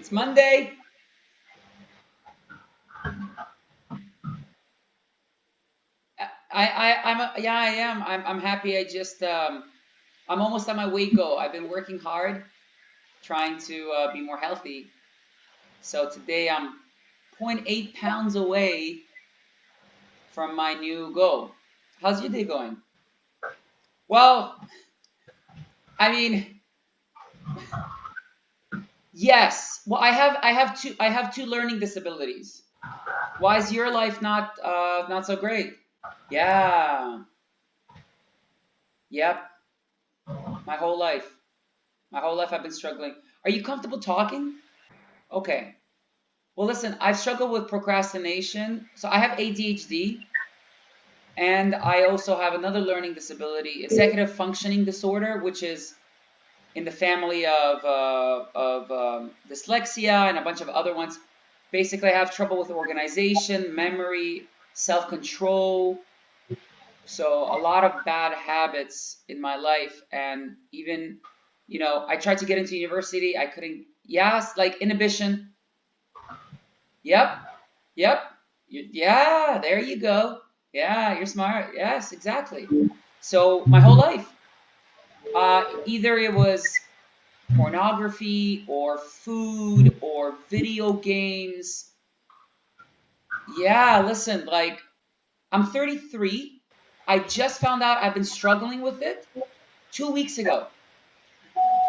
It's Monday. Yeah, I am. I'm happy. I'm almost on my weight goal. I've been working hard, trying to be more healthy. So today I'm zero point 0.8 pounds away from my new goal. How's your day going? Well, I mean, yes. Well, I have two learning disabilities. Why is your life not so great? Yeah. Yep. My whole life. My whole life I've been struggling. Are you comfortable talking? Okay. Well, listen, I've struggled with procrastination. So I have ADHD, and I also have another learning disability, executive functioning disorder, which is in the family of dyslexia and a bunch of other ones. Basically, I have trouble with organization, memory, self-control. So a lot of bad habits in my life, and even, I tried to get into university. I couldn't. Yes, like inhibition. Yep. Yep. Yeah, there you go. Yeah, you're smart. Yes, exactly. So my whole life, either it was pornography or food or video games. Yeah, listen, like I'm 33. I just found out I've been struggling with it 2 weeks ago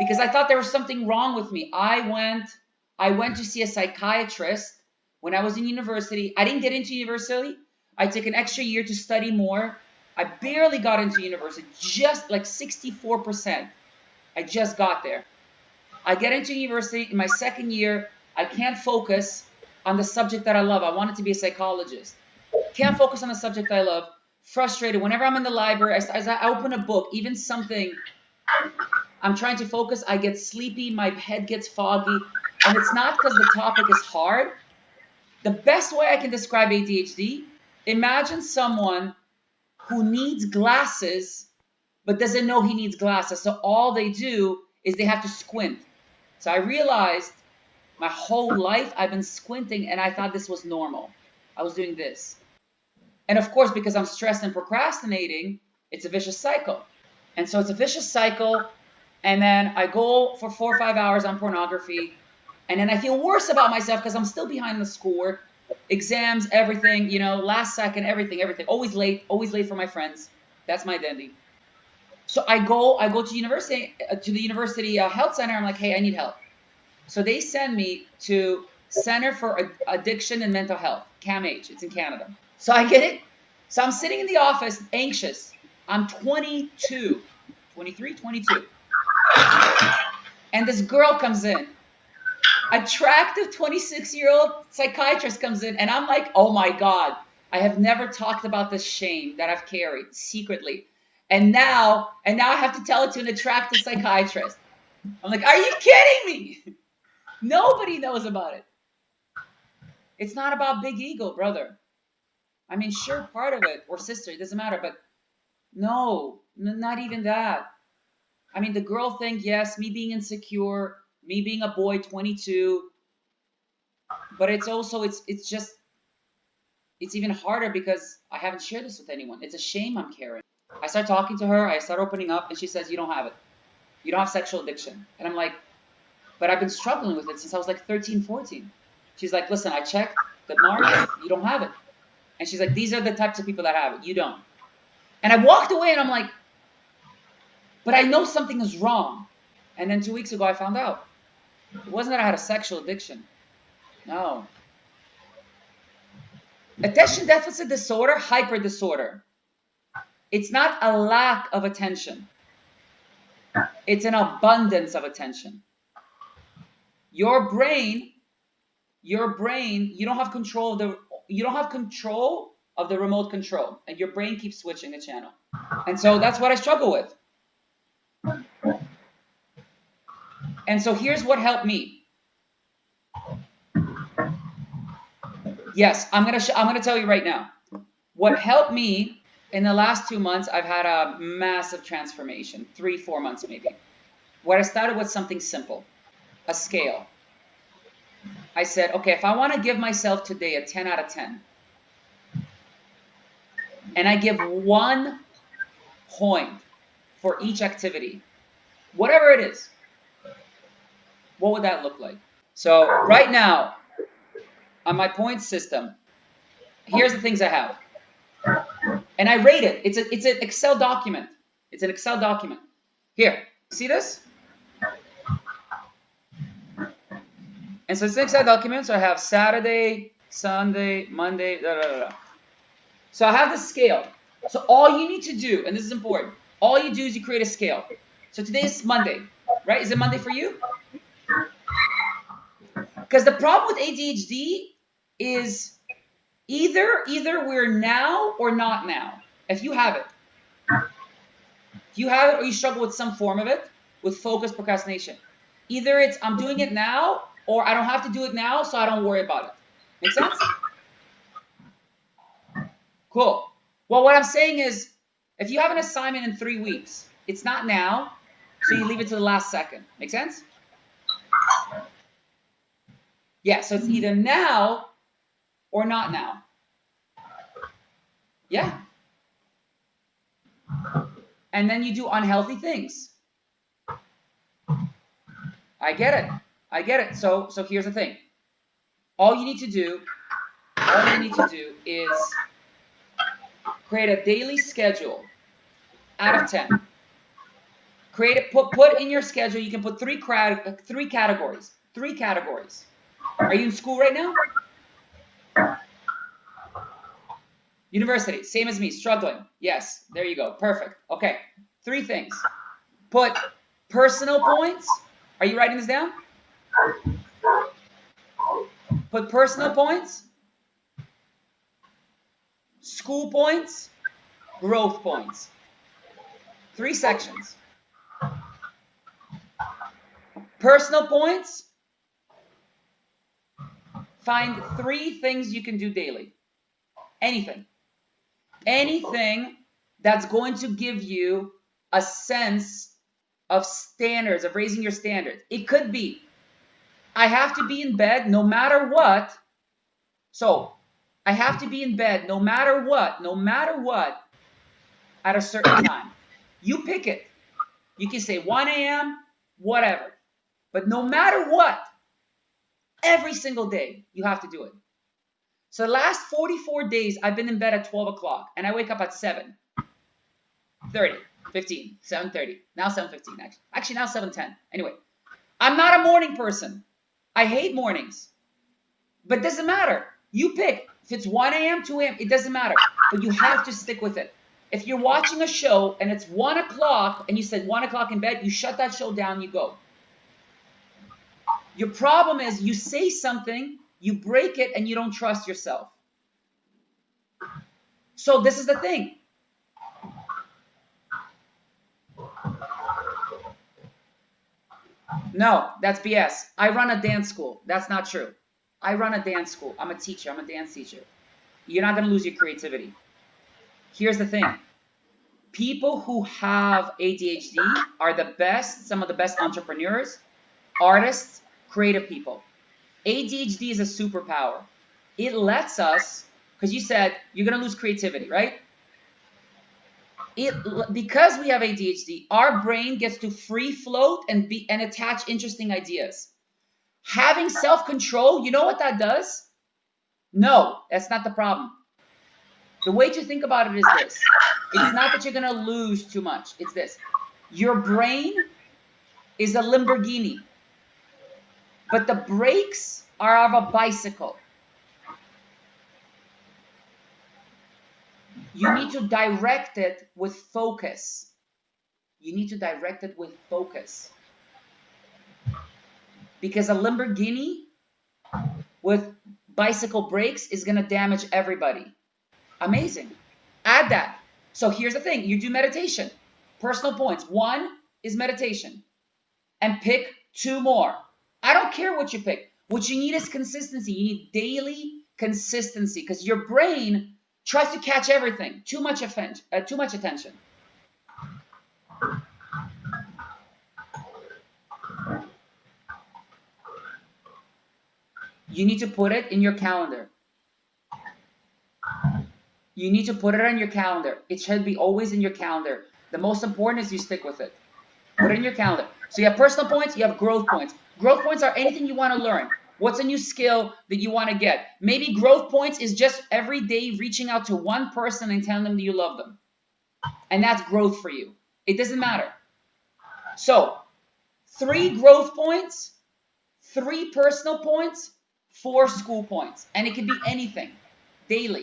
because I thought there was something wrong with me. I went to see a psychiatrist when I was in university. I didn't get into university. I took an extra year to study more. I barely got into university, just like 64%. I just got there. I get into university in my second year. I can't focus on the subject that I love. I wanted to be a psychologist. Can't focus on the subject I love. Frustrated. Whenever I'm in the library, as I open a book, even something I'm trying to focus, I get sleepy, my head gets foggy, and it's not because the topic is hard. The best way I can describe ADHD, imagine someone who needs glasses but doesn't know he needs glasses. So all they do is they have to squint. So I realized my whole life I've been squinting and I thought this was normal. I was doing this. And of course, because I'm stressed and procrastinating, it's a vicious cycle. And so it's a vicious cycle. And then I go for 4 or 5 hours on pornography. And then I feel worse about myself because I'm still behind the schoolwork, exams, everything, last second, everything. Always late for my friends. That's my identity. So I go to the university health center. I'm like, hey, I need help. So they send me to Center for Addiction and Mental Health, CAMH. It's in Canada. So I get it. So I'm sitting in the office, anxious. I'm 22, 23, 22. And this girl comes in. Attractive 26-year-old psychiatrist comes in. And I'm like, oh my God, I have never talked about this shame that I've carried secretly. And now I have to tell it to an attractive psychiatrist. I'm like, are you kidding me? Nobody knows about it. It's not about big ego, brother. I mean, sure, part of it, or sister, it doesn't matter, but no, not even that. I mean, the girl thing, yes, me being insecure, me being a boy, 22, but it's also, it's just, it's even harder because I haven't shared this with anyone. It's a shame I'm carrying. I start talking to her, I start opening up, and she says, you don't have it. You don't have sexual addiction. And I'm like, but I've been struggling with it since I was like 13, 14. She's like, listen, I checked the marks, you don't have it. And she's like, these are the types of people that have it. You don't. And I walked away and I'm like, but I know something is wrong. And then 2 weeks ago, I found out. It wasn't that I had a sexual addiction. No. Attention deficit disorder, hyper disorder. It's not a lack of attention. It's an abundance of attention. Your brain, you don't have control of the remote control, and your brain keeps switching the channel. And so that's what I struggle with. And so here's what helped me. Yes, I'm gonna tell you right now. What helped me in the last 2 months, I've had a massive transformation. 3, 4 months maybe. Where I started with something simple, a scale. I said, okay, if I want to give myself today a 10 out of 10, and I give 1 point for each activity, whatever it is, what would that look like? So right now, on my point system, here's the things I have. And I rate it. It's an Excel document. It's an Excel document. Here, see this? And so it's an Excel document. So I have Saturday, Sunday, Monday, da, da, da, da. So I have the scale. So all you need to do, and this is important, all you do is you create a scale. So today is Monday, right? Is it Monday for you? Because the problem with ADHD is either we're now or not now. If you have it. If you have it or you struggle with some form of it, with focus procrastination. Either it's I'm doing it now or I don't have to do it now, so I don't worry about it. Make sense? Cool. Well, what I'm saying is, if you have an assignment in 3 weeks, it's not now, so you leave it to the last second. Make sense? Yeah, so it's either now or not now. Yeah. And then you do unhealthy things. I get it. I get it. So here's the thing. All you need to do is create a daily schedule out of 10. Create it, put in your schedule, you can put three categories. 3 categories. Are you in school right now? University, same as me, struggling. Yes, there you go. Perfect. Okay. 3 things. Put personal points. Are you writing this down? Put personal points, school points, growth points. 3 sections. Personal points. Find 3 things you can do daily. Anything. Anything that's going to give you a sense of standards, of raising your standards. It could be, I have to be in bed no matter what. So, I have to be in bed no matter what, at a certain time. You pick it. You can say 1 a.m., whatever. But no matter what, every single day, you have to do it. So the last 44 days, I've been in bed at 12 o'clock, and I wake up at 7:30, 15, 7:30. Now 7:15, actually. Actually, now 7:10. Anyway, I'm not a morning person. I hate mornings. But it doesn't matter. You pick. If it's 1 a.m., 2 a.m., it doesn't matter. But you have to stick with it. If you're watching a show and it's 1 o'clock and you said 1 o'clock in bed, you shut that show down, you go. Your problem is you say something, you break it, and you don't trust yourself. So this is the thing. No, that's BS. I run a dance school. That's not true. I run a dance school. I'm a teacher. I'm a dance teacher. You're not going to lose your creativity. Here's the thing. People who have ADHD are the best, some of the best entrepreneurs, artists, creative people. ADHD is a superpower. It lets us, because you said you're going to lose creativity, right? Because we have ADHD, our brain gets to free float and attach interesting ideas. Having self-control, you know what that does? No, that's not the problem. The way to think about it is this. It's not that you're going to lose too much. It's this. Your brain is a Lamborghini, but the brakes are of a bicycle. You need to direct it with focus. You need to direct it with focus. Because a Lamborghini with bicycle brakes is going to damage everybody. Amazing. Add that. So here's the thing. You do meditation. Personal points. 1 is meditation. And pick 2 more. I don't care what you pick. What you need is consistency. You need daily consistency because your brain tries to catch everything. Too much attention. You need to put it in your calendar. You need to put it on your calendar. It should be always in your calendar. The most important is you stick with it. Put it in your calendar. So you have personal points, you have growth points. Growth points are anything you want to learn. What's a new skill that you want to get? Maybe growth points is just every day reaching out to one person and telling them that you love them. And that's growth for you. It doesn't matter. So 3 growth points, 3 personal points, 4 school points. And it could be anything daily.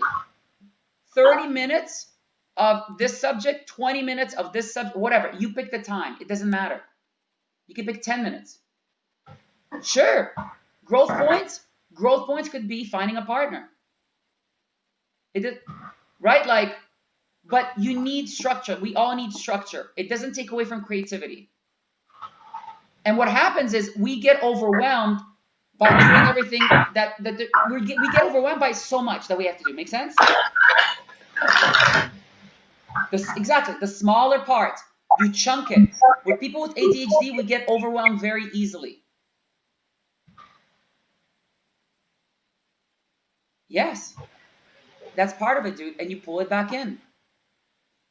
30 minutes of this subject, 20 minutes of this subject, whatever. You pick the time. It doesn't matter. You can pick 10 minutes. Sure. Growth points could be finding a partner. Right? Like, but you need structure. We all need structure. It doesn't take away from creativity. And what happens is we get overwhelmed by doing everything we get overwhelmed by so much that we have to do. Make sense? Exactly. The smaller parts, you chunk it. With people with ADHD, we get overwhelmed very easily. Yes. That's part of it, dude. And you pull it back in.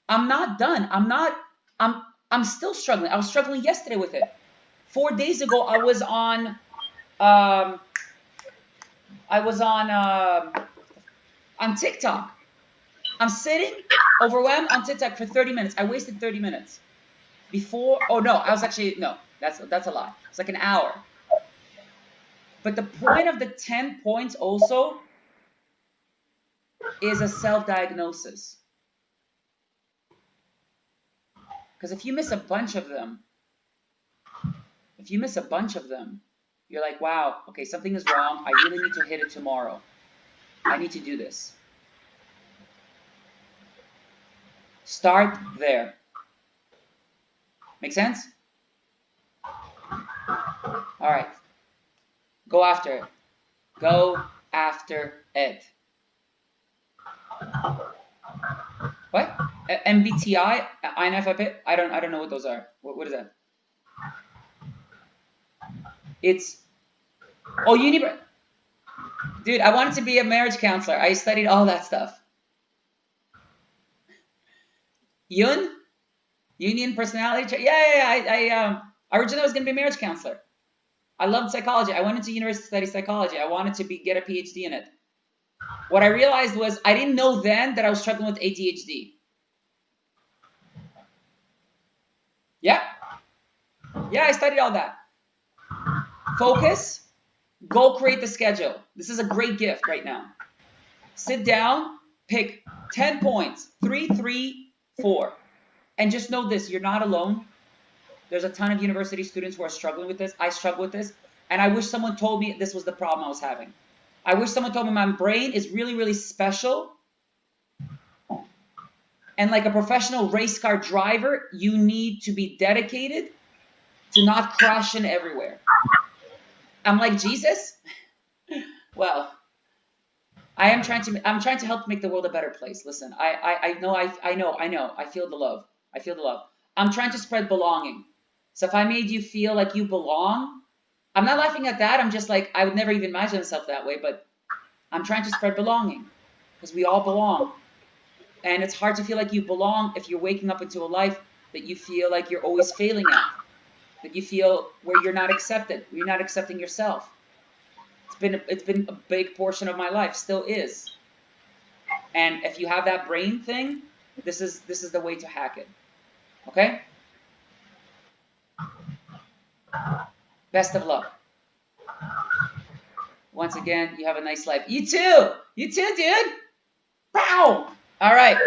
I'm not done. I'm still struggling. I was struggling yesterday with it. 4 days ago, I was on TikTok. I'm sitting overwhelmed on TikTok for 30 minutes. I wasted 30 minutes. That's a lie. It's like an hour. But the point of the 10 points also is a self-diagnosis. Because if you miss a bunch of them, you're like, wow, okay, something is wrong. I really need to hit it tomorrow. I need to do this. Start there. Make sense? All right. Go after it. Go after it. What? MBTI? INFP? I don't know what those are. What is that? It's dude, I wanted to be a marriage counselor. I studied all that stuff. Union personality. Yeah. I originally was gonna be a marriage counselor. I loved psychology. I went into university to study psychology. I wanted to get a PhD in it. What I realized was I didn't know then that I was struggling with ADHD. Yeah, I studied all that. Focus. Go create the schedule. This is a great gift right now. Sit down, pick 10 points, 3, 3, 4. And just know this, you're not alone. There's a ton of university students who are struggling with this. I struggle with this. And I wish someone told me this was the problem I was having. I wish someone told me my brain is really, really special. And like a professional race car driver, you need to be dedicated to not crashing everywhere. I'm like Jesus. Well, I'm trying to help make the world a better place. Listen, I know. I feel the love. I'm trying to spread belonging. So if I made you feel like you belong, I'm not laughing at that. I'm just like, I would never even imagine myself that way, but I'm trying to spread belonging because we all belong. And it's hard to feel like you belong if you're waking up into a life that you feel like you're always failing at, that you feel where you're not accepted, you're not accepting yourself. It's been a big portion of my life, still is. And if you have that brain thing, this is the way to hack it. Okay? Best of luck. Once again, you have a nice life. You too, dude. Pow! All right.